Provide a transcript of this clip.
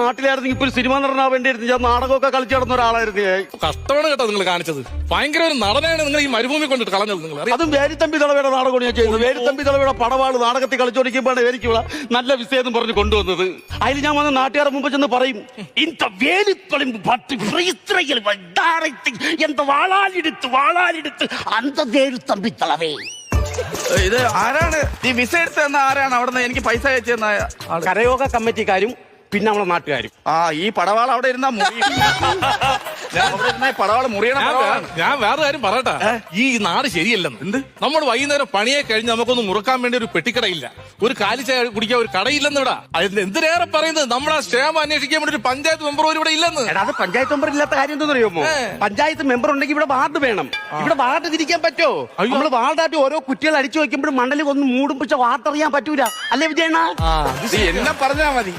നാട്ടിലായിരുന്നെങ്കിൽ ഇപ്പൊ ഒരു സിനിമ നടനാ വേണ്ടിയിരുന്നു. ഞാൻ നാടകമൊക്കെ കളിച്ചു നടന്ന ഒരാളായിരുന്നു. കഷ്ടമാണ് കേട്ടോ നിങ്ങൾ കാണിച്ചത്. ഭയങ്കര ഒരു നടനാണ് നിങ്ങൾ ഈ മരുഭൂമി കൊണ്ടിട്ട് കളഞ്ഞത്. നിങ്ങൾ അറിയാം. അതും വേലിത്തമ്പി തളവയുടെ നാടകമാണ് ഞാൻ ചെയ്യുന്നത്. വേലിത്തമ്പി തളവയുടെ പടവാള് നാടകത്തിൽ കളിച്ചോടിക്കുമ്പോഴാണ് എനിക്ക് നല്ല വിഷയം പറഞ്ഞ് കൊണ്ടുവന്നത്. അതിൽ ഞാൻ വന്ന് നാട്ടുകാരുടെ മുമ്പ് ചെന്ന് പറയും, இந்த வேலித்தொழிம்பு பட்டு விரைத்திரையில் எந்த വാളാലെടുത്ത് அந்த വേലിത്തമ്പി തളവേ. ഇത് ആരാണ് ഈ വിസ എടുത്ത് തന്ന ആരാണ്? അവിടെ എനിക്ക് പൈസ അയച്ചു തന്ന കരയോഗ കമ്മിറ്റിക്കാരും പിന്നെ നമ്മളെ നാട്ടുകാരും. ആ ഈ പടവാൾ അവിടെ ഇരുന്നാ മുറി അവിടെ ഇരുന്ന പടവാൾ മുറിയണം. ഞാൻ വേറെ കാര്യം പറയട്ടെ, ഈ നാട് ശരിയല്ലെന്ന്. എന്ത് നമ്മൾ വൈകുന്നേരം പണിയെ കഴിഞ്ഞ് നമുക്കൊന്ന് മുറുക്കാൻ വേണ്ടി ഒരു പെട്ടിക്കടയില്ല, ഒരു കാലിച്ചായ കുടിക്കാൻ ഒരു കടയില്ലെന്ന് ഇവിടെ. എന്തിനേറെ പറയുന്നത്, നമ്മളെ ക്ഷേമം അന്വേഷിക്കാൻ വേണ്ടി ഒരു പഞ്ചായത്ത് മെമ്പർ പോലും ഇവിടെ ഇല്ലെന്ന്. അത് പഞ്ചായത്ത് മെമ്പർ ഇല്ലാത്ത കാര്യം എന്താണെന്ന് അറിയുമോ? പഞ്ചായത്ത് മെമ്പർ ഉണ്ടെങ്കിൽ ഇവിടെ വാർഡ് വേണം. ഇവിടെ വാർഡ് തിരിക്കാൻ പറ്റോ? നമ്മൾ വാർഡായിട്ട് ഓരോ കുറ്റികൾ അടിച്ചു വെക്കുമ്പോഴും മണ്ണിൽ ഒന്ന് മൂടും പക്ഷെ വാർഡ് അറിയാൻ പറ്റൂല. അല്ലേ വിജയണ്ണ? എന്നെ പറഞ്ഞാ മതി.